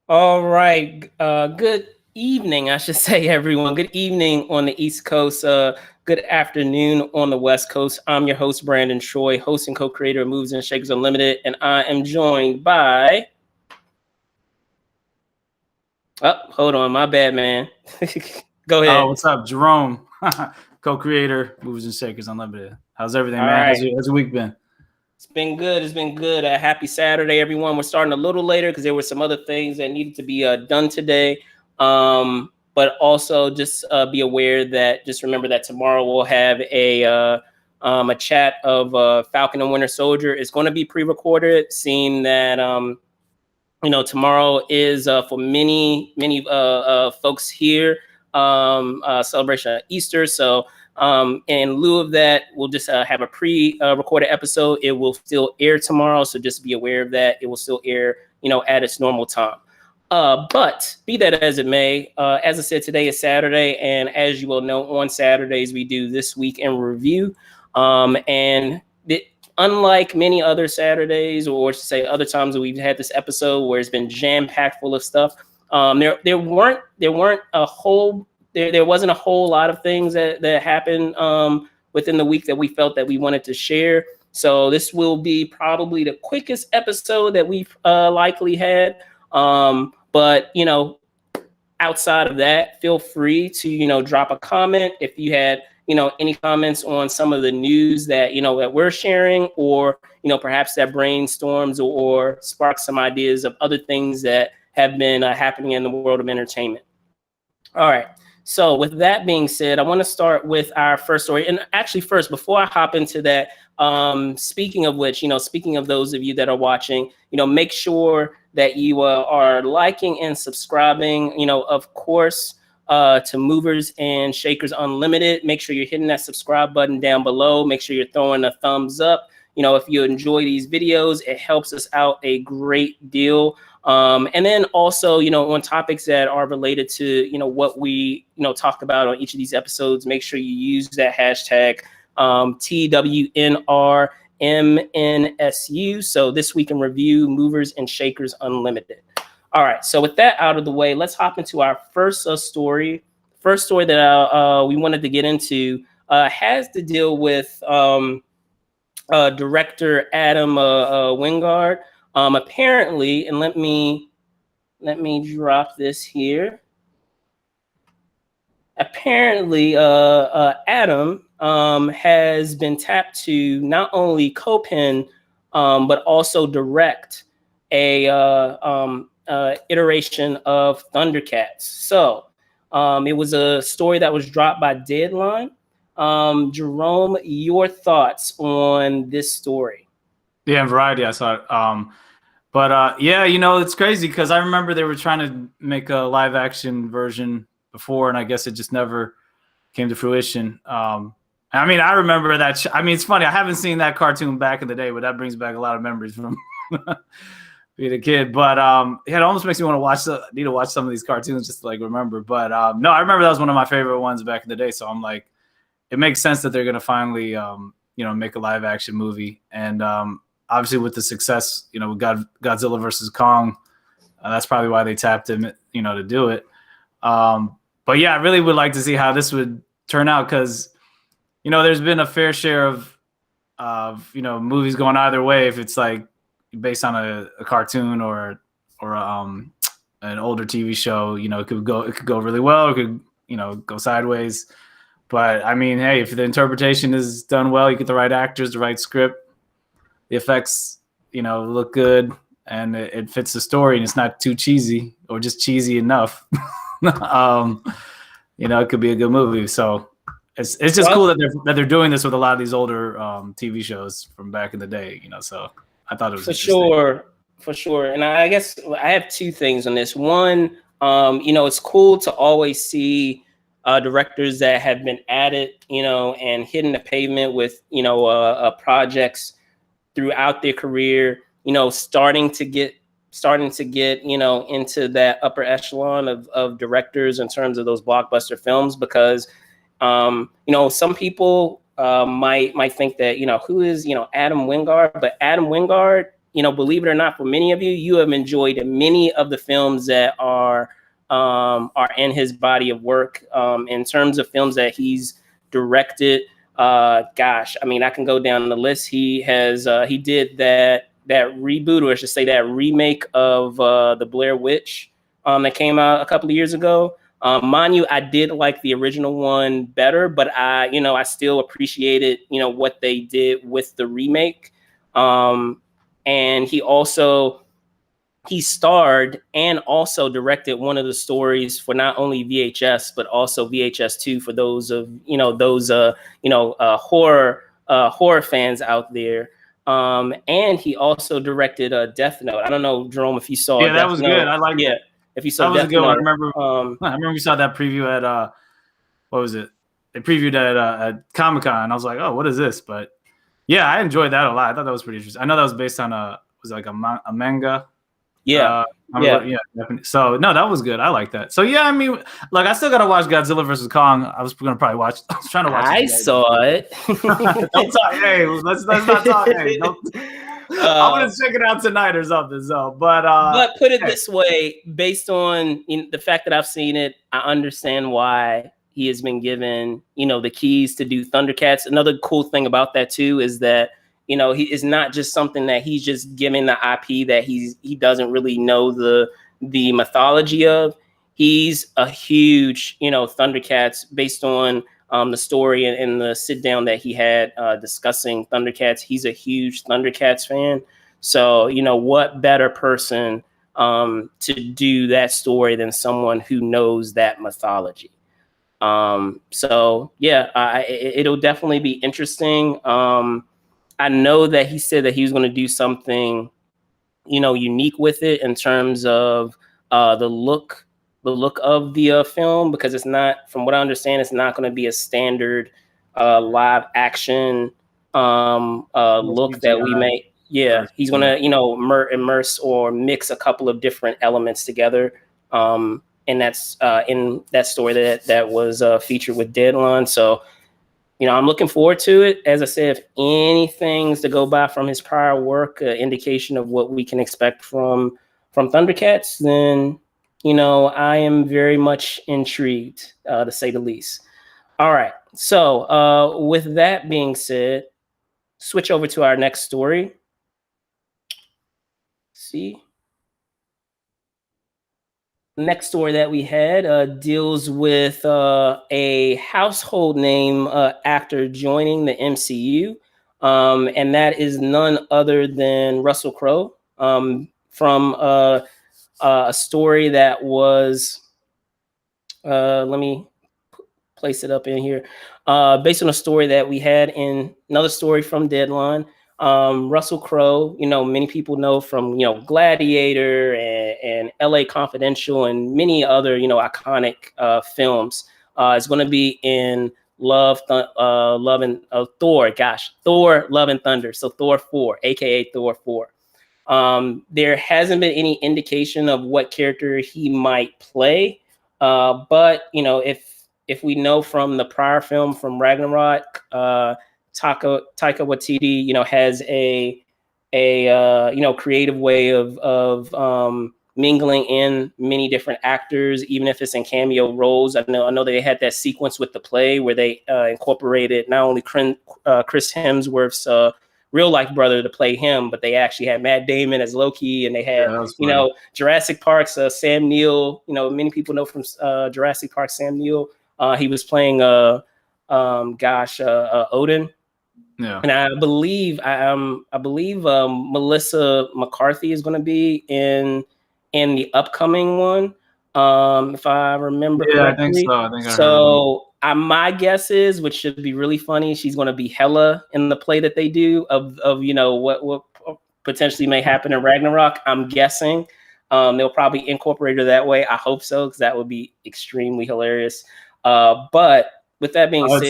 All right. Good evening, I should say, everyone. Good evening on the East Coast. Good afternoon on the West Coast. I'm your host, Brandon Troy, host and co-creator of Moves and Shakers Unlimited, and I am joined by. Oh, hold on, my bad, man. Go ahead. Oh, what's up, Jerome? Co-creator, Movers and Shakers Unlimited. How's everything, All man? right. How's your week been? It's been good. It's been good. Happy Saturday, everyone. We're starting a little later because there were some other things that needed to be done today. But also just be aware that just remember that tomorrow we'll have a chat of Falcon and Winter Soldier. It's going to be pre-recorded, seeing that tomorrow is for many folks here celebration of Easter. So in lieu of that, we'll just have a pre-recorded episode. It will still air tomorrow, so just be aware of that. It will still air, at its normal time. But be that as it may, as I said, today is Saturday, and as you will know, on Saturdays we do This Week in Review, and unlike many other Saturdays, or to say other times that we've had this episode where it's been jam-packed full of stuff, there wasn't a whole lot of things that happened within the week that we felt that we wanted to share. So this will be probably the quickest episode that we've likely had. But outside of that, feel free to drop a comment if you had any comments on some of the news that that we're sharing, or perhaps that brainstorms or sparks some ideas of other things that have been happening in the world of entertainment. All right. So with that being said, I want to start with our first story. And actually, first, before I hop into that, speaking of which, speaking of those of you that are watching, make sure that you are liking and subscribing, of course, to Movers and Shakers Unlimited. Make sure you're hitting that subscribe button down below. Make sure you're throwing a thumbs up. If you enjoy these videos, it helps us out a great deal. And then also, on topics that are related to, what we, talked about on each of these episodes, make sure you use that hashtag TWNRMNSU. So This Week in Review, Movers and Shakers Unlimited. All right. So with that out of the way, let's hop into our first story. First story that we wanted to get into has to deal with director Adam Wingard. Apparently, and let me drop this here. Apparently, Adam has been tapped to not only co-pen but also direct a iteration of THUNDERCATS. So it was a story that was dropped by Deadline. Jerome, your thoughts on this story? Yeah, in Variety, I saw it. But yeah, it's crazy because I remember they were trying to make a live action version before, and I guess it just never came to fruition. I remember that. It's funny. I haven't seen that cartoon back in the day, but that brings back a lot of memories from being a kid. But it almost makes me want to need to watch some of these cartoons just to remember. But no, I remember that was one of my favorite ones back in the day. So I'm like, it makes sense that they're gonna finally make a live action movie. And obviously with the success, with Godzilla versus Kong, that's probably why they tapped him, to do it. But yeah, I really would like to see how this would turn out, because there's been a fair share of movies going either way. If it's based on a cartoon or an older TV show, it could go really well, it could go sideways. But hey, if the interpretation is done well, you get the right actors, the right script, the effects look good, and it fits the story, and it's not too cheesy or just cheesy enough. It could be a good movie. So it's just cool that they're doing this with a lot of these older TV shows from back in the day. So I thought it was for sure. And I guess I have two things on this. One, it's cool to always see directors that have been at it, and hitting the pavement with projects throughout their career, starting to get into that upper echelon of directors in terms of those blockbuster films, because some people might think that who is Adam Wingard, but Adam Wingard believe it or not, for many of you, you have enjoyed many of the films that are in his body of work. In terms of films that he's directed, gosh, I mean, I can go down the list. He did that reboot, or I should say that remake of the Blair Witch that came out a couple of years ago. Mind you, I did like the original one better, but I still appreciated, what they did with the remake. And he starred and also directed one of the stories for not only VHS but also VHS2 for those of horror fans out there. And he also directed Death Note. I don't know, Jerome, if you saw. Yeah, that was Note. good. I like. Yeah, if you saw that was Death a good Note. one. I remember we saw that preview at what was it? They previewed at Comic-Con. I was like, oh, what is this? But yeah, I enjoyed that a lot. I thought that was pretty interesting. I know that was based on a manga. Yeah. Yeah, definitely. So no, that was good. I like that. So yeah, I mean, like I still gotta watch Godzilla versus Kong. I was gonna probably watch. I was trying to watch. I saw it. Don't talk. Hey, let's not talk. Hey, I'm gonna check it out tonight or something. So, but put it this way: based on the fact that I've seen it, I understand why he has been given, the keys to do Thundercats. Another cool thing about that too is that he is not just something that he's just giving the IP that he doesn't really know the mythology of. He's a huge, Thundercats based on the story and the sit down that he had discussing Thundercats. He's a huge Thundercats fan. So, what better person to do that story than someone who knows that mythology? So yeah, it'll definitely be interesting. I know that he said that he was going to do something, unique with it in terms of the look of the film, because it's not, from what I understand, it's not going to be a standard live action look that we may. Yeah, he's going to immerse or mix a couple of different elements together. And that's in that story that was featured with Deadline. So, I'm looking forward to it. As I said, if anything's to go by from his prior work, indication of what we can expect from Thundercats, then, I am very much intrigued, to say the least. All right. So with that being said, switch over to our next story. See? Next story that we had deals with a household name actor joining the MCU, and that is none other than Russell Crowe, from a story that was, let me place it up in here, based on a story that we had in another story from Deadline. Russell Crowe, many people know from, Gladiator and LA Confidential and many other, iconic films, is going to be in Thor, Love and Thunder. So Thor 4, aka Thor 4. There hasn't been any indication of what character he might play. But, if we know from the prior film, from Ragnarok, Taika Waititi, has a creative way of mingling in many different actors, even if it's in cameo roles. I know they had that sequence with the play where they incorporated not only Chris Hemsworth's real life brother to play him, but they actually had Matt Damon as Loki, and they had Jurassic Park's Sam Neill. Many people know from Jurassic Park Sam Neill. He was playing Odin. Yeah. And I believe Melissa McCarthy is going to be in the upcoming one, if I remember correctly. I think so. My guess is, which should be really funny, she's going to be Hela in the play that they do of what potentially may happen in Ragnarok. I'm guessing they'll probably incorporate her that way. I hope so, because that would be extremely hilarious. But with that being said,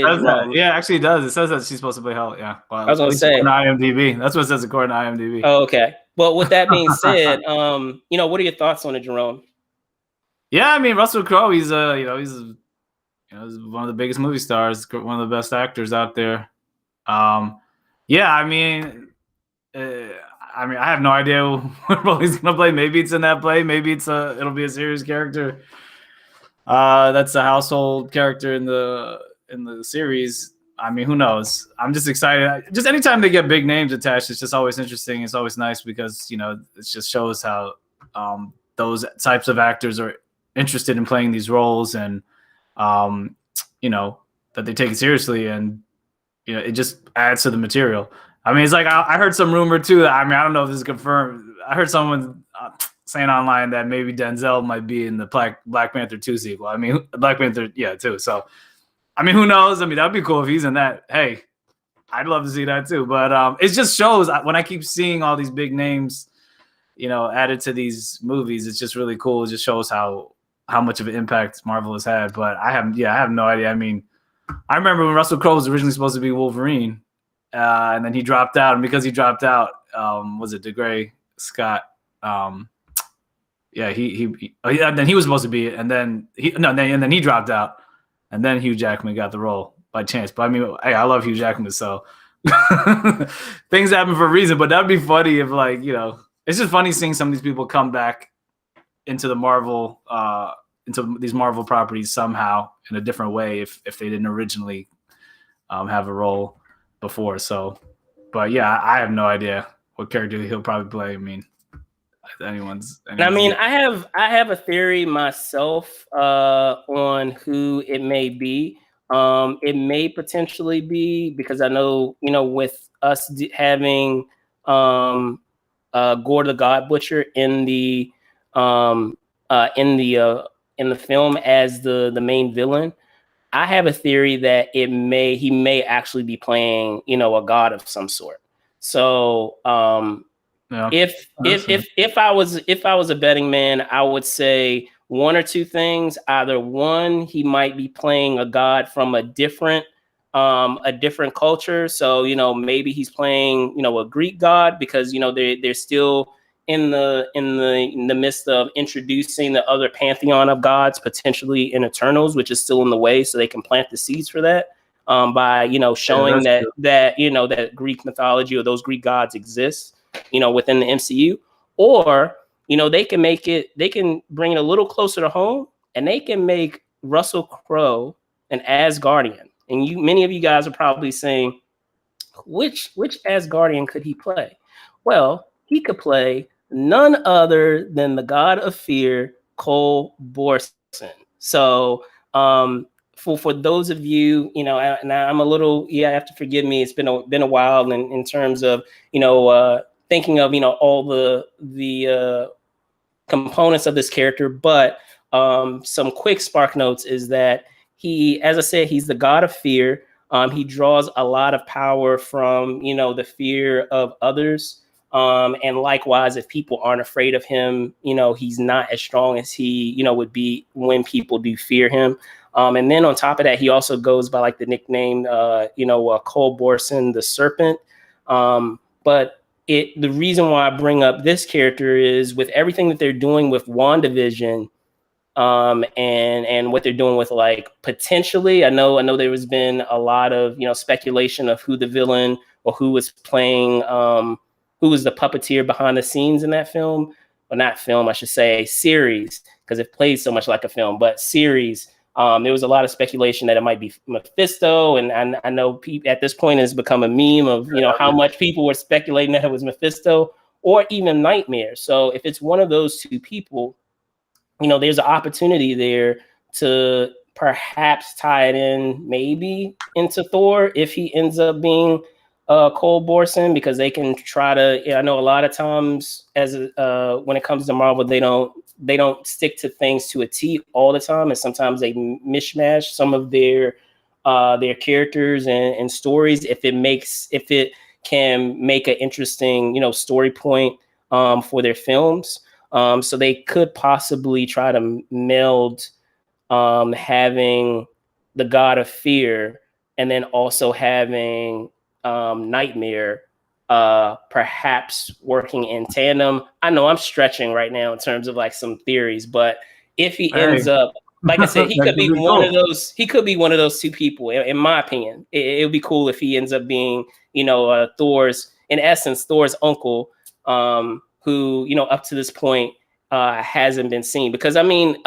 yeah, actually it does. It says that she's supposed to play Hela. Yeah, well, I was going to say IMDb. That's what it says according to IMDb. Oh, okay. Well, with that being said, what are your thoughts on it, Jerome? Yeah, I mean, Russell Crowe, he's he's one of the biggest movie stars, one of the best actors out there. Yeah, I mean, I mean, I have no idea what role he's gonna play. Maybe it's in that play. Maybe it'll be a serious character. That's a household character in the series. I mean, who knows? I'm just excited. Just anytime they get big names attached, it's just always interesting. It's always nice because, you know, it just shows how those types of actors are interested in playing these roles, and you know, that they take it seriously, and you know, it just adds to the material. I mean, it's like I heard some rumor too. I mean, I don't know if this is confirmed. I heard someone saying online that maybe Denzel might be in the Black Panther 2 sequel. I mean, Black Panther, yeah, 2. So, I mean, who knows? I mean, that'd be cool if he's in that. Hey, I'd love to see that too. But it just shows when I keep seeing all these big names, you know, added to these movies. It's just really cool. It just shows how much of an impact Marvel has had. But I have no idea. I mean, I remember when Russell Crowe was originally supposed to be Wolverine, and then he dropped out. And because he dropped out, was it DeGray Scott? Yeah, then he was supposed to be it, and then he dropped out, and then Hugh Jackman got the role by chance. But I mean, hey, I love Hugh Jackman, so things happen for a reason. But that'd be funny if, like, you know, it's just funny seeing some of these people come back into the Marvel, into these Marvel properties somehow in a different way if they didn't originally have a role before. So, but yeah, I have no idea what character he'll probably play. I mean, anyone's I mean, I have a theory myself on who it may be. It may potentially be, because I know, you know, with us having Gore the God Butcher in the film as the main villain, I have a theory that he may actually be playing, you know, a god of some sort. So yeah. If I was a betting man, I would say one or two things. Either one, he might be playing a god from a different culture. So, you know, maybe he's playing, you know, a Greek god, because, you know, they're still in the midst of introducing the other pantheon of gods, potentially in Eternals, which is still in the way, so they can plant the seeds for that by, you know, showing that you know, that Greek mythology or those Greek gods exist, you know, within the MCU. Or, you know, they can bring it a little closer to home, and they can make Russell Crowe an Asgardian. And many of you guys are probably saying, which Asgardian could he play? Well, he could play none other than the God of Fear, Cole Borson. So for those of you, you know, and I'm a little, you have to forgive me. It's been a while in terms of, you know, thinking of, you know, all the components of this character. But some quick spark notes is that he, as I said, he's the God of Fear. He draws a lot of power from, you know, the fear of others. And likewise, if people aren't afraid of him, you know, he's not as strong as he, you know, would be when people do fear him. And then on top of that, he also goes by like the nickname, you know, Cole Borson, the Serpent. But the reason why I bring up this character is with everything that they're doing with WandaVision, and what they're doing with, like, potentially, I know there has been a lot of, you know, speculation of who the villain or who was playing, who was the puppeteer behind the scenes in that film, or not film, I should say, series, because it plays so much like a film, but series. There was a lot of speculation that it might be Mephisto, and I know at this point it's become a meme of, you know, how much people were speculating that it was Mephisto or even Nightmare. So if it's one of those two people, you know, there's an opportunity there to perhaps tie it in maybe into Thor if he ends up being Cole Borson, because they can try to, I know a lot of times as when it comes to Marvel, they don't stick to things to a T all the time, and sometimes they mishmash some of their characters and stories if it can make an interesting, you know, story point for their films. So they could possibly try to meld having the God of Fear and then also having Nightmare perhaps working in tandem. I know I'm stretching right now in terms of like some theories, but if he ends up, like I said, he could be one of those. He could be one of those two people. In my opinion, it would be cool if he ends up being, you know, Thor's, in essence, Thor's uncle, who, you know, up to this point hasn't been seen. Because I mean,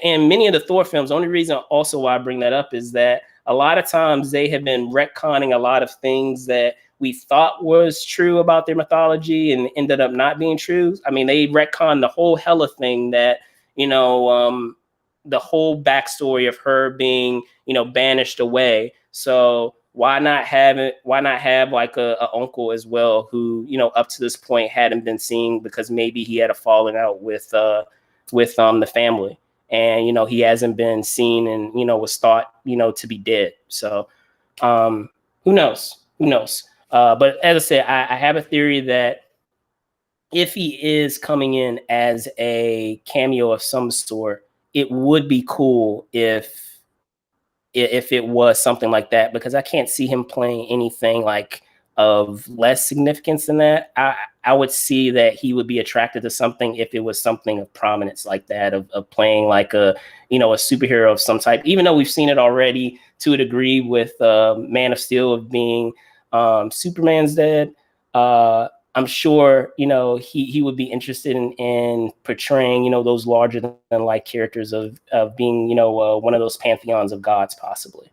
in many of the Thor films, the only reason also why I bring that up is that a lot of times they have been retconning a lot of things that we thought was true about their mythology and ended up not being true. I mean, they retconned the whole Hela thing that, you know, the whole backstory of her being, you know, banished away. So why not have it? Why not have like a uncle as well, who, you know, up to this point hadn't been seen because maybe he had a falling out with the family, and, you know, he hasn't been seen and, you know, was thought, you know, to be dead. So who knows? Who knows? But as I said, I have a theory that if he is coming in as a cameo of some sort, it would be cool if it was something like that, because I can't see him playing anything like of less significance than that. I would see that he would be attracted to something if it was something of prominence like that, of playing like a, you know, a superhero of some type, even though we've seen it already to a degree with Man of Steel, of being Superman's dead. I'm sure, you know, he would be interested in portraying, you know, those larger than life characters of being, you know, one of those pantheons of gods, possibly.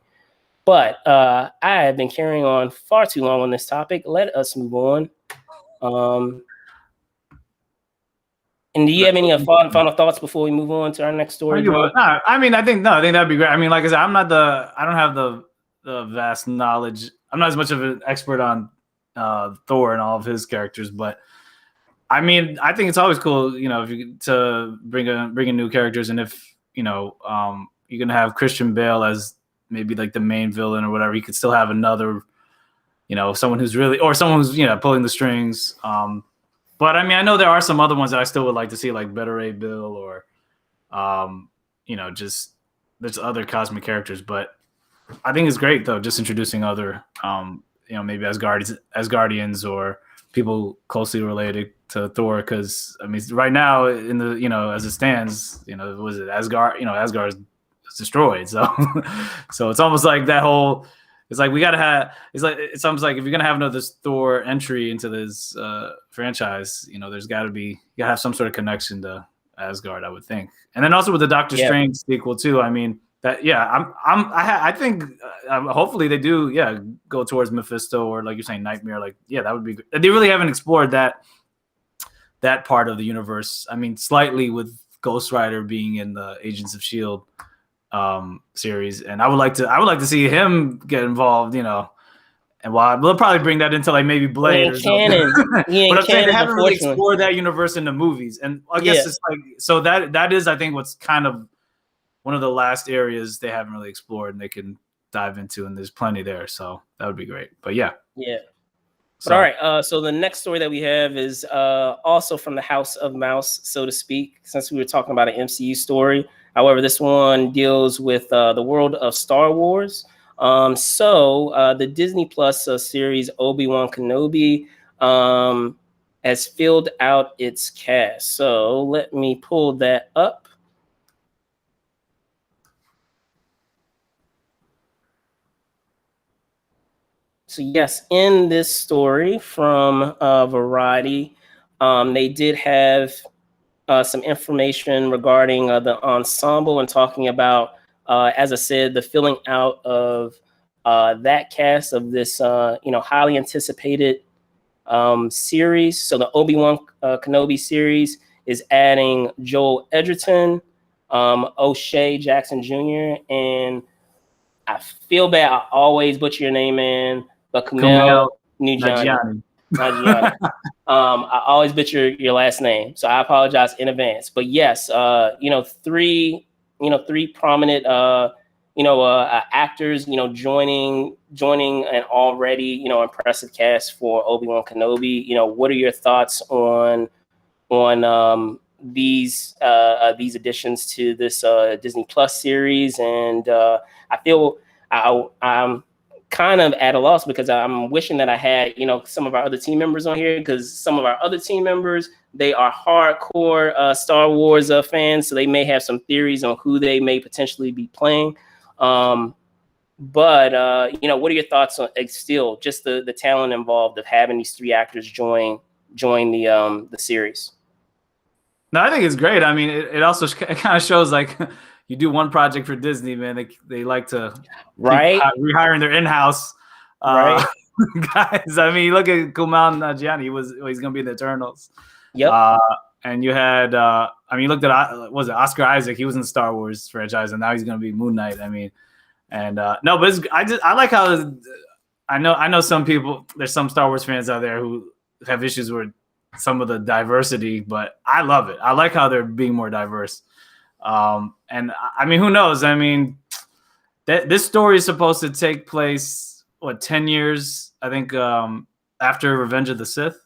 But I have been carrying on far too long on this topic. Let us move on. And do you have any final thoughts before we move on to our next story? I think that'd be great. I mean, like I said, I don't have the vast knowledge. I'm not as much of an expert on Thor and all of his characters, but I mean, I think it's always cool, you know, to bring in new characters, and if, you know, you're gonna have Christian Bale as maybe like the main villain or whatever, you could still have another, you know, someone who's, you know, pulling the strings. But I mean, I know there are some other ones that I still would like to see, like Better Ray Bill, or you know, just there's other cosmic characters. But I think it's great though, just introducing other you know, maybe Asgardians or people closely related to Thor, because I mean, right now in the, you know, as it stands, you know, was it Asgard? You know, Asgard is destroyed, so so it's almost like that whole. It's like we gotta have. It's almost like if you're gonna have another Thor entry into this franchise, you know, you gotta have some sort of connection to Asgard, I would think. And then also with the Doctor Strange sequel too. I mean, that I think hopefully they do go towards Mephisto, or like you're saying, Nightmare. Like that would be good. They really haven't explored that part of the universe. I mean, slightly with Ghost Rider being in the Agents of S.H.I.E.L.D. Series, and I would like to see him get involved, you know. And while we'll probably bring that into like maybe Blade or something. But I'm saying they haven't really explored that universe in the movies, and I guess it's like, so that is, I think, what's kind of one of the last areas they haven't really explored and they can dive into, and there's plenty there, so that would be great. But But all right, so the next story that we have is also from the House of Mouse, so to speak, since we were talking about an MCU story. However, this one deals with the world of Star Wars. So the Disney Plus series Obi-Wan Kenobi has filled out its cast. So let me pull that up. So yes, in this story from Variety, they did have some information regarding the ensemble, and talking about, as I said, the filling out of that cast of this, you know, highly anticipated series. So the Obi-Wan Kenobi series is adding Joel Edgerton, O'Shea Jackson Jr., and I feel bad, I always butcher your name, man, but Kumail Nanjiani. I always butcher your last name, so I apologize in advance. But yes, you know, three prominent actors, you know, joining an already, you know, impressive cast for Obi-Wan Kenobi. You know, what are your thoughts on these additions to this Disney Plus series? And I feel I'm kind of at a loss, because I'm wishing that I had, you know, some of our other team members on here, because some of our other team members, they are hardcore Star Wars fans, so they may have some theories on who they may potentially be playing. But you know, what are your thoughts on still just the talent involved of having these three actors join join the series. No, I think it's great. I mean, it also kind of shows like you do one project for Disney, man. They like to right keep rehiring their in-house right guys. I mean, look at Kumail Nanjiani. He's going to be in the Eternals. Yep. And you had, I mean, you looked at, was it Oscar Isaac? He was in the Star Wars franchise, and now he's going to be Moon Knight. I mean, and no, but I like how I know some people. There's some Star Wars fans out there who have issues with some of the diversity, but I love it. I like how they're being more diverse. And I mean, who knows? I mean, this story is supposed to take place 10 years? I think after Revenge of the Sith.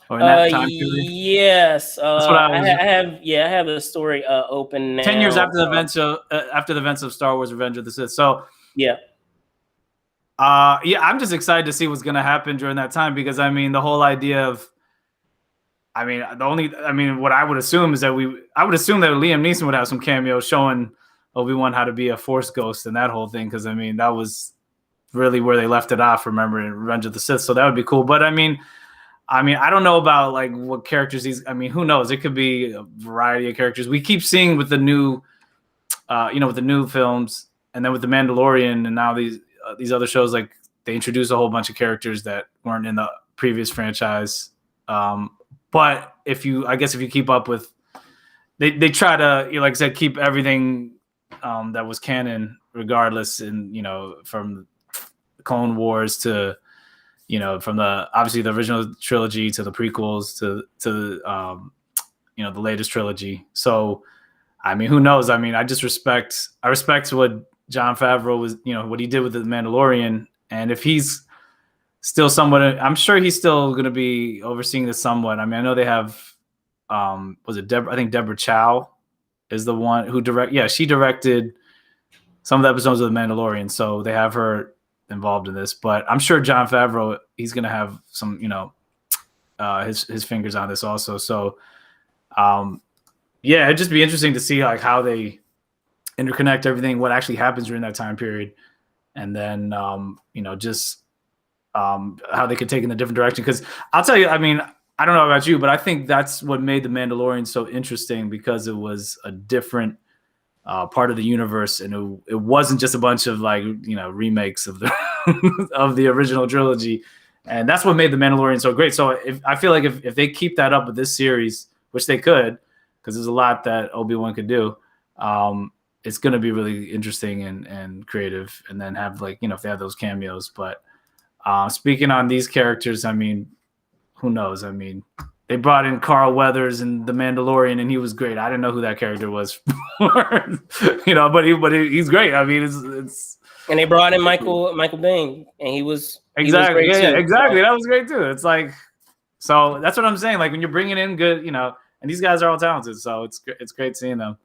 Or in that time period? Yes. That's what I have the story open now. 10 years after the events of Star Wars: Revenge of the Sith. So yeah. I'm just excited to see what's gonna happen during that time, because I mean the whole idea of what I would assume is that Liam Neeson would have some cameos showing Obi-Wan how to be a Force ghost and that whole thing, because I mean that was really where they left it off, remember, in Revenge of the Sith. So that would be cool. But I mean, I don't know about like what characters who knows? It could be a variety of characters. We keep seeing with the new, with the new films, and then with the Mandalorian, and now these other shows, like they introduce a whole bunch of characters that weren't in the previous franchise. But if you keep up with, they try to, like I said, keep everything that was canon, regardless, and from Clone Wars to. From obviously the original trilogy to the prequels to the latest trilogy. So, I mean, who knows? I mean, I respect what Jon Favreau was, what he did with the Mandalorian. And if he's still somewhat, I'm sure he's still going to be overseeing this somewhat. I mean, I know they have, was it Deborah? I think Deborah Chow is the one who she directed some of the episodes of the Mandalorian. So they have her involved in this, but I'm sure Jon Favreau, he's going to have some, his fingers on this also. So, it'd just be interesting to see like how they interconnect everything, what actually happens during that time period. And then, how they could take in a different direction. Cause I'll tell you, I mean, I don't know about you, but I think that's what made the Mandalorian so interesting, because it was a different part of the universe, and it wasn't just a bunch of like remakes of the of the original trilogy, and that's what made the Mandalorian so great. So I feel like if they keep that up with this series, which they could, because there's a lot that Obi-Wan could do, it's going to be really interesting and creative. And then have if they have those cameos. But speaking on these characters, I mean, who knows? I mean, they brought in Carl Weathers and the Mandalorian, and he was great. I didn't know who that character was, but he's great. I mean, it's. And they brought in Michael Biehn, and he was exactly, he was great too, exactly. So. That was great too. It's like, so that's what I'm saying. Like when you're bringing in good, and these guys are all talented, so it's great seeing them.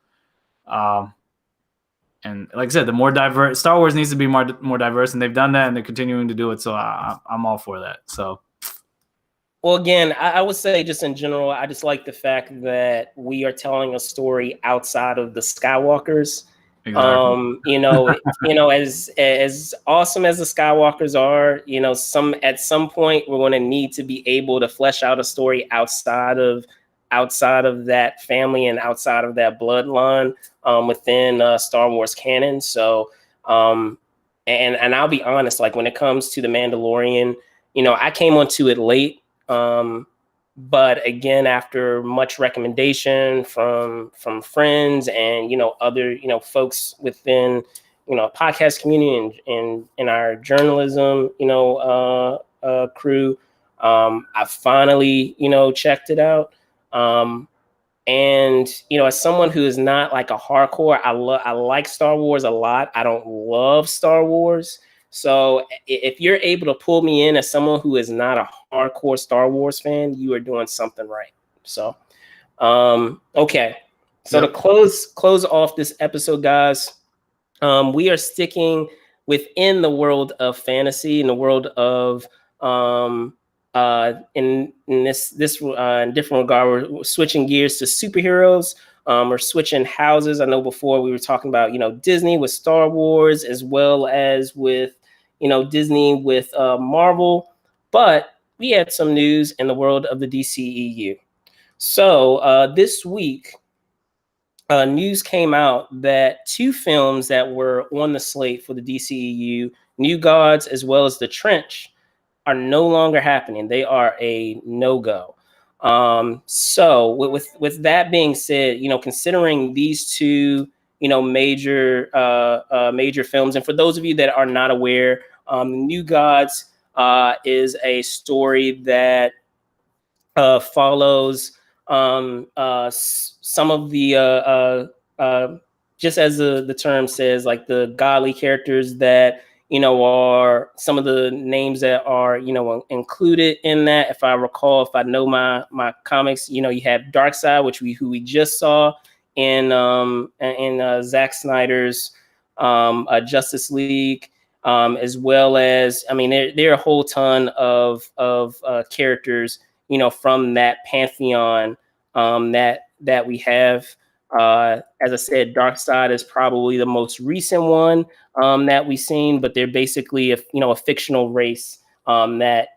And like I said, the more diverse Star Wars needs to be more diverse, and they've done that, and they're continuing to do it. So I'm all for that. So. Well, again, I would say just in general, I just like the fact that we are telling a story outside of the Skywalkers. Exactly. As awesome as the Skywalkers are, at some point we're going to need to be able to flesh out a story outside of that family and outside of that bloodline within Star Wars canon. So, and I'll be honest, like when it comes to the Mandalorian, I came onto it late. But again, after much recommendation from friends and, other, folks within, podcast community and in our journalism, crew, I finally, checked it out. And, as someone who is not like a hardcore, I like Star Wars a lot. I don't love Star Wars. So if you're able to pull me in as someone who is not a hardcore Star Wars fan, you are doing something right. So, okay. So to close off this episode, guys, we are sticking within the world of fantasy, in the world of in this in different regard, we're switching gears to superheroes. We're switching houses. I know before we were talking about Disney with Star Wars, as well as with Disney with Marvel, but we had some news in the world of the DCEU. So this week, news came out that 2 films that were on the slate for the DCEU, New Gods as well as The Trench, are no longer happening. They are a no-go. So with that being said, considering these 2, major films, and for those of you that are not aware, New Gods is a story that follows some of the just as the term says, like the godly characters that are some of the names that are included in that. If I recall, if I know my comics, you have Darkseid, who we just saw in Zack Snyder's Justice League, as well as there are a whole ton of characters from that pantheon that we have. As I said, Darkseid is probably the most recent one that we've seen, but they're basically a fictional race that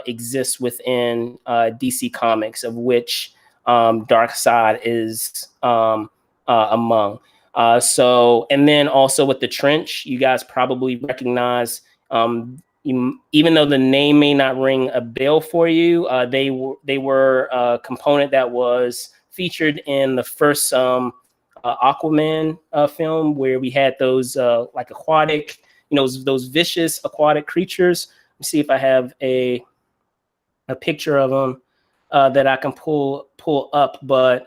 exists within DC Comics, of which Darkseid is among. So, and then also with The Trench, you guys probably recognize, even though the name may not ring a bell for you, they were a component that was featured in the first Aquaman film, where we had those like aquatic, those vicious aquatic creatures. Let me see if I have a picture of them that I can pull up, but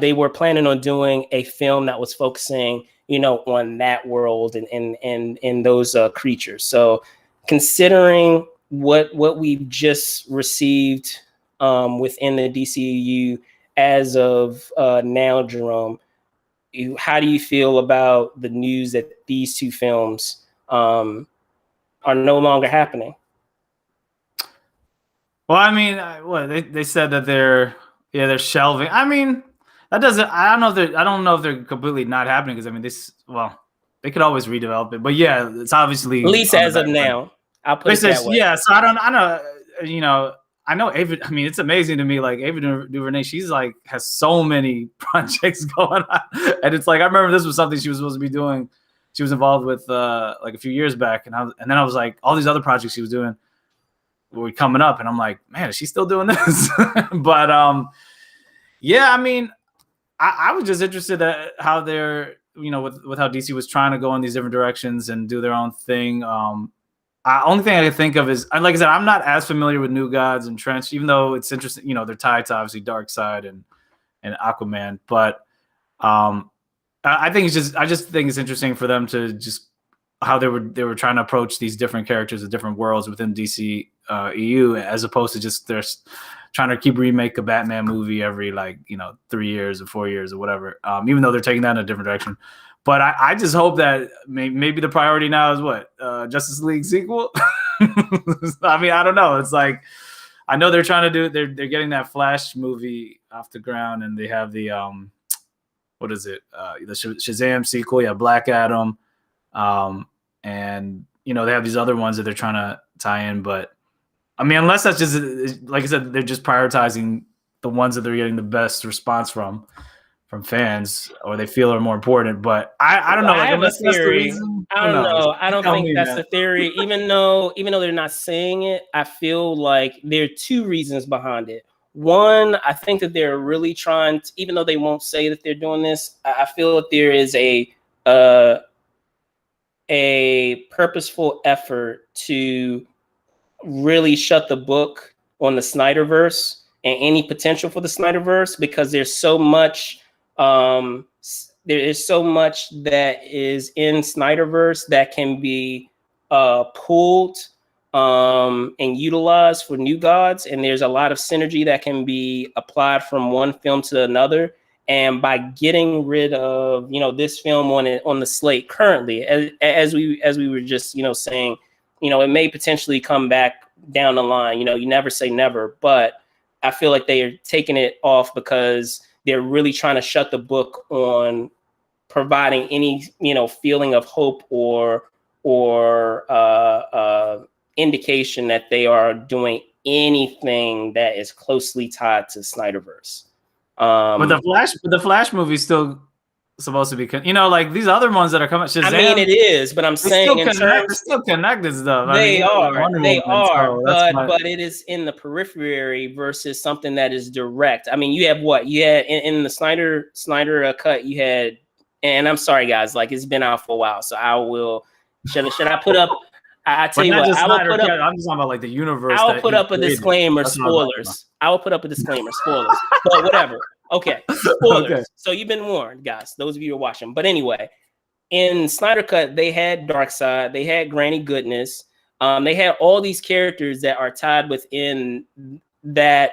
they were planning on doing a film that was focusing, on that world and those creatures. So considering what we've just received within the DCEU as of now, Jerome, how do you feel about the news that these 2 films are no longer happening? Well, they said that they're shelving. That doesn't. I don't know if they're completely not happening, because they could always redevelop it. But yeah, it's obviously, at least as of now. I'll put it that way. Yeah, so I know. I know Ava. It's amazing to me. Like Ava DuVernay, she's like has so many projects going on, and it's like I remember this was something she was supposed to be doing. She was involved with like a few years back, and then I was like, all these other projects she was doing were coming up, and I'm like, man, is she still doing this? But yeah, I was just interested at how they're with how DC was trying to go in these different directions and do their own thing. Only thing I can think of is, like I said, I'm not as familiar with New Gods and Trench, even though it's interesting. They're tied to obviously Darkseid and Aquaman. But I think I just think it's interesting for them to just how they were trying to approach these different characters of different worlds within DC EU, as opposed to just they're trying to remake a Batman movie every 3 years or 4 years or whatever. Even though they're taking that in a different direction. But I just hope that maybe the priority now is what? Justice League sequel? I don't know. It's like, I know they're trying to do, they're getting that Flash movie off the ground, and they have the, what is it? The Shazam sequel. Yeah, Black Adam. And, they have these other ones that they're trying to tie in. But, unless that's just, like I said, they're just prioritizing the ones that they're getting the best response from fans, or they feel are more important. But I don't know. I have a theory. I don't know. I don't think that's the theory. Even though they're not saying it, I feel like there are 2 reasons behind it. One, I think that they're really trying to, even though they won't say that they're doing this, I feel that there is a purposeful effort to really shut the book on the Snyderverse and any potential for the Snyderverse, because there's so much there is so much that is in Snyderverse that can be pulled and utilized for New Gods, and there's a lot of synergy that can be applied from one film to another. And by getting rid of this film on the slate currently, as we were just saying, it may potentially come back down the line. You never say never, but I feel like they are taking it off because they're really trying to shut the book on providing any, feeling of hope or indication that they are doing anything that is closely tied to Snyderverse. But the Flash movie still supposed to be, like these other ones that are coming. Shazam, I mean, it is, but I'm saying they're still connected stuff. They are, but but it is in the periphery versus something that is direct. I mean, you have what you had in the Snyder cut. You had, and I'm sorry, guys, like it's been out for a while, so I will. Should I put up? I tell you what, I will put up. I'm just talking about like the universe. I will put up a disclaimer. Spoilers. I will put up a disclaimer. Spoilers. But whatever. Okay. Spoilers. Okay. So you've been warned, guys. Those of you who are watching. But anyway, in Snyder Cut, they had Darkseid. They had Granny Goodness. They had all these characters that are tied within that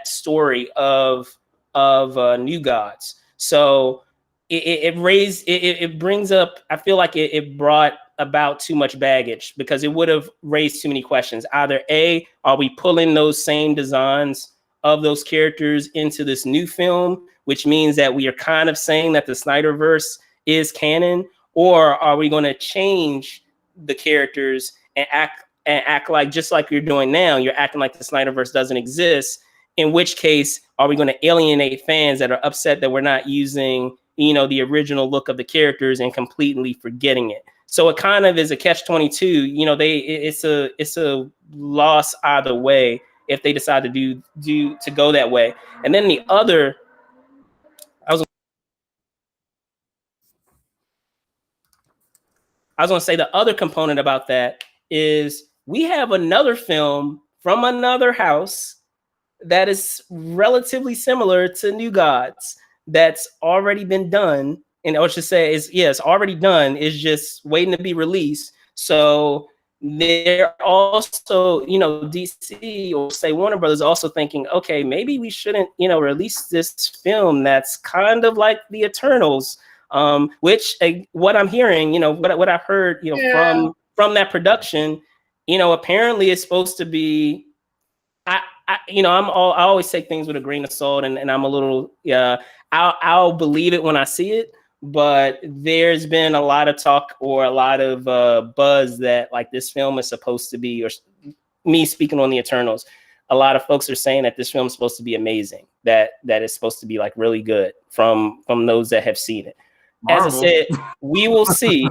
story of New Gods. So it brings up. I feel like it brought about too much baggage because it would have raised too many questions. Either A, are we pulling those same designs of those characters into this new film, which means that we are kind of saying that the Snyderverse is canon, or are we going to change the characters and act like, just like you're doing now, you're acting like the Snyderverse doesn't exist, in which case are we going to alienate fans that are upset that we're not using, the original look of the characters and completely forgetting it. So it kind of is a catch-22. It's a loss either way if they decide to go that way. And then the other, I was going to say the other component about that is we have another film from another house that is relatively similar to New Gods that's already been done. And I should say it's already done. It's just waiting to be released. So they're also, DC or say Warner Brothers also thinking, okay, maybe we shouldn't, release this film that's kind of like the Eternals, which what I'm hearing, what I've heard, from that production, apparently it's supposed to be. I always take things with a grain of salt, and I'm a little, I'll believe it when I see it. But there's been a lot of talk or a lot of buzz that like this film is supposed to be, or me speaking on the Eternals, a lot of folks are saying that this film is supposed to be amazing, that it's supposed to be like really good from those that have seen it. Marvel. As I said, we will see.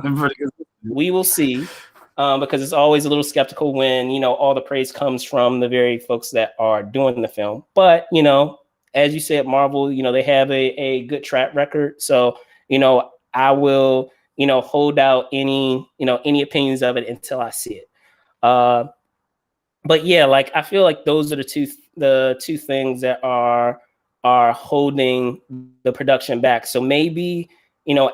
We will see. Because it's always a little skeptical when, all the praise comes from the very folks that are doing the film. But, as you said, Marvel, they have a good track record. So, I will, hold out any opinions of it until I see it. But yeah, like, I feel like those are the two things that are holding the production back. So maybe,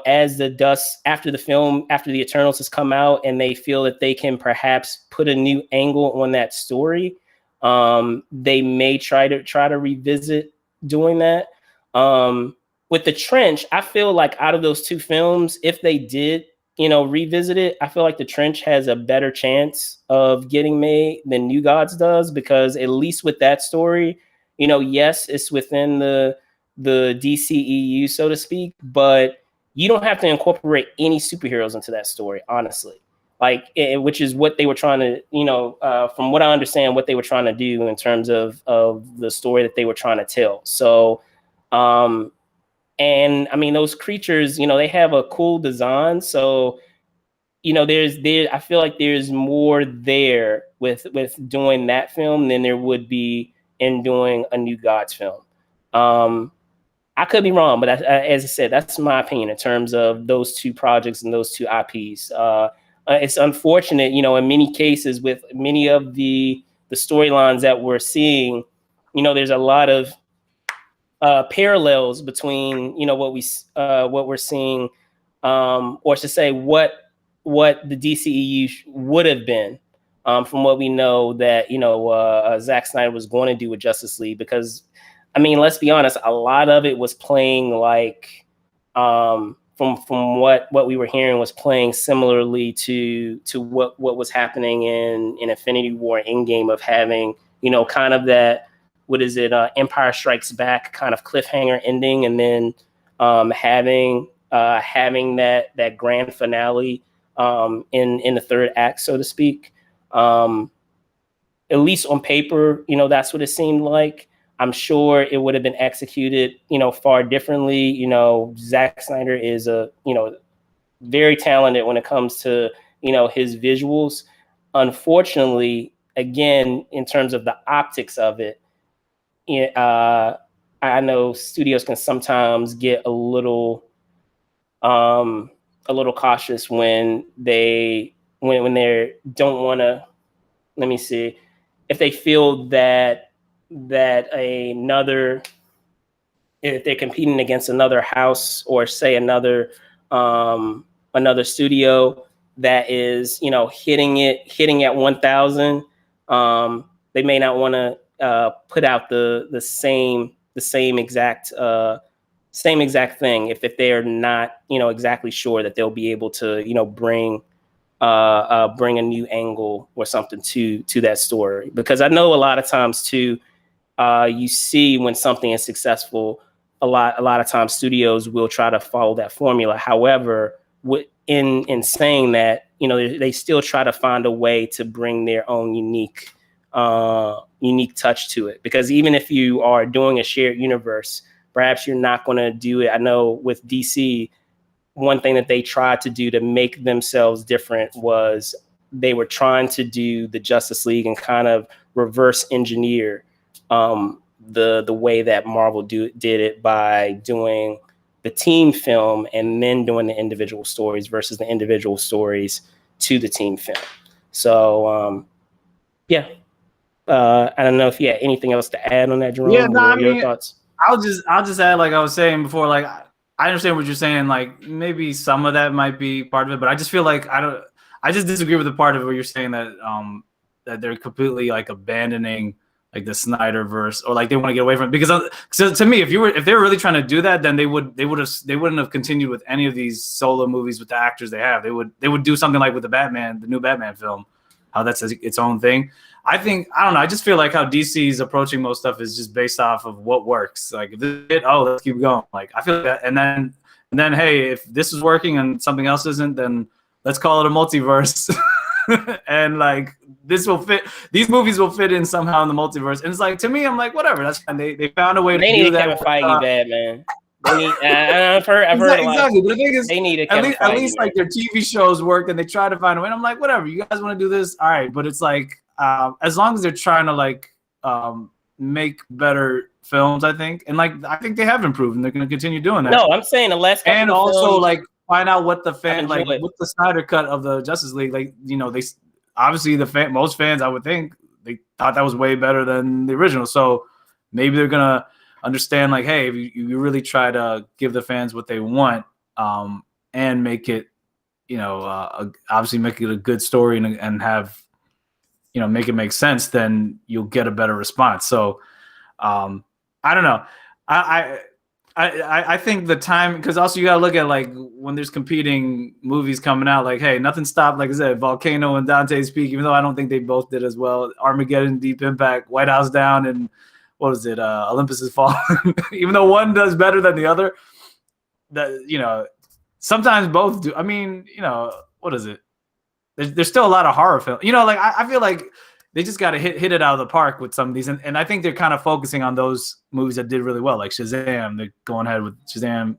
as the dust after the Eternals has come out and they feel that they can perhaps put a new angle on that story, they may try to revisit doing that. With the Trench, I feel like out of those two films, if they did, revisit it, I feel like the Trench has a better chance of getting made than New Gods does, because at least with that story, yes, it's within the DCEU, so to speak, but you don't have to incorporate any superheroes into that story, honestly. Like, which is what they were trying to, from what I understand, what they were trying to do in terms of the story that they were trying to tell. So, and I mean, those creatures, they have a cool design. So, I feel like there's more there with doing that film than there would be in doing a New Gods film. I could be wrong, but as I said, that's my opinion in terms of those two projects and those two IPs. It's unfortunate, in many cases with many of the storylines that we're seeing, there's a lot of parallels between, what we're seeing, or to say what the DCEU would have been, from what we know that, Zack Snyder was going to do with Justice League, because I mean, let's be honest, a lot of it was playing like, from what we were hearing, was playing similarly to what was happening in Infinity War Endgame, of having, kind of that, what is it, Empire Strikes Back kind of cliffhanger ending, and then having that grand finale in the third act, so to speak. At least on paper, that's what it seemed like. I'm sure it would have been executed, far differently. Zack Snyder is very talented when it comes to, his visuals. Unfortunately, again, in terms of the optics of it, I know studios can sometimes get a little cautious when they don't want to. Let me see, if they feel that if they're competing against another house, or say another studio that is hitting at 1,000, they may not want to put out the same exact thing if they are not exactly sure that they'll be able to bring a new angle or something to that story. Because I know a lot of times too, you see when something is successful, a lot of times studios will try to follow that formula. However, in saying that, they still try to find a way to bring their own unique touch to it. Because even if you are doing a shared universe, perhaps you're not going to do it. I know with DC, one thing that they tried to do to make themselves different was they were trying to do the Justice League and kind of reverse engineer the way that Marvel did it by doing the team film and then doing the individual stories versus the individual stories to the team film. So yeah, I don't know if you had anything else to add on that, Jerome. Yeah, no, your thoughts? I'll just add, like I was saying before, like I understand what you're saying. Like maybe some of that might be part of it, but I just feel like I just disagree with the part of where you're saying that that they're completely like abandoning like the Snyderverse, or like they want to get away from it. Because so to me, if they were really trying to do that, then they wouldn't have continued with any of these solo movies with the actors they have. They would do something like with the new Batman film, how that's its own thing. I don't know. I just feel like how DC is approaching most stuff is just based off of what works. Like, if this is it, let's keep going. Like, I feel like that. And then, hey, if this is working and something else isn't, then let's call it a multiverse. And like, this will fit. These movies will fit in somehow in the multiverse. And it's like, to me, I'm like, whatever. That's fine. They found a way to do that. They need Kevin Feige bad, man. I've heard a lot. Exactly. But the thing is, they need at least like their TV shows work, and they try to find a way. And I'm like, whatever. You guys want to do this? All right. But it's like, as long as they're trying to like make better films, I think they have improved, and they're going to continue doing that. No, I'm saying the last couple and of also films, like find out what the fan like with the Snyder cut of the Justice League, like they obviously most fans, I would think, they thought that was way better than the original. So maybe they're gonna understand, like, hey, if you really try to give the fans what they want, and make it, obviously make it a good story and have, make it make sense, then you'll get a better response. So I don't know. I think the time, because also you gotta look at like when there's competing movies coming out, like, hey, nothing stopped, like I said, Volcano and Dante's Peak, even though I don't think they both did as well. Armageddon, Deep Impact, White House Down, and what was it? Olympus Has Fallen. Even though one does better than the other, that sometimes both do. I mean, what is it? There's still a lot of horror film. Like I feel like they just got to hit it out of the park with some of these, and I think they're kind of focusing on those movies that did really well, like Shazam. They're going ahead with Shazam,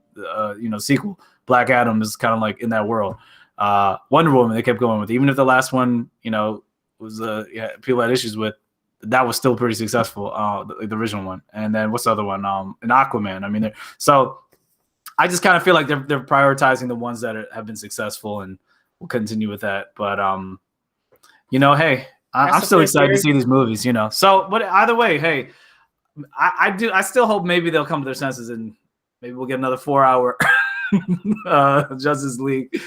sequel. Black Adam is kind of like in that world. Wonder Woman, they kept going with, even if the last one, was people had issues with. That was still pretty successful, the original one. And then what's the other one? And Aquaman. I mean, so I just kind of feel like they're prioritizing the ones that have been successful, and we'll continue with that. But hey, I'm still excited to see these movies. So, but either way, hey, I still hope maybe they'll come to their senses, and maybe we'll get another 4-hour Justice League.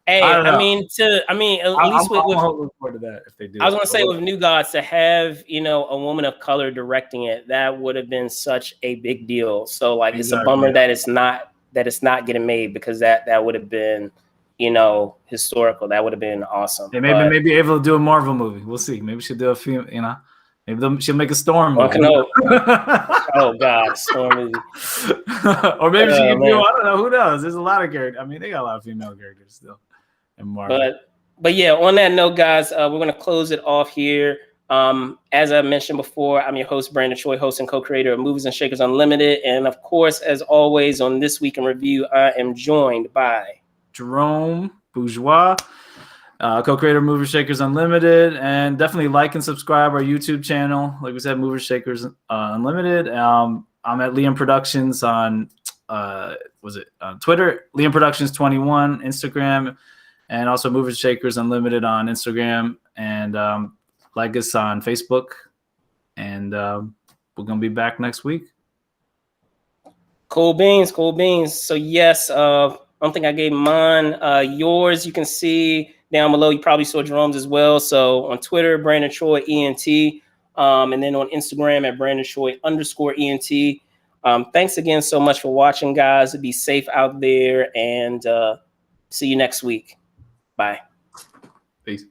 Hey, at least with looking forward to that if they do. I was gonna say, with New Gods, to have a woman of color directing it, that would have been such a big deal. So like, It's a bummer that it's not getting made, because that would have been historical. That would have been awesome. Yeah, maybe able to do a Marvel movie. We'll see. Maybe she'll do a film. Maybe she'll make a Storm movie. Oh God, Storm movie. Or maybe she can do. I don't know. Who knows? There's a lot of characters. I mean, they got a lot of female characters still in Marvel. But But yeah, on that note, guys, we're going to close it off here. As I mentioned before, I'm your host, Brandon Choi, host and co-creator of Movers and Shakers Unlimited. And of course, as always, on This Week in Review, I am joined by Jerome, Bourgeois, co-creator of Movers Shakers Unlimited, and definitely like and subscribe our YouTube channel. Like we said, Movers Shakers Unlimited. I'm at Liam Productions on Twitter, Liam Productions 21, Instagram, and also Movers Shakers Unlimited on Instagram, and like us on Facebook. And we're gonna be back next week. Cool beans. So yes, I don't think I gave mine. Yours you can see down below. You probably saw Jerome's as well. So on Twitter, Brandon Choi ENT, and then on Instagram at Brandon Choi _ENT. Thanks again so much for watching, guys. Be safe out there, and see you next week. Bye. Peace.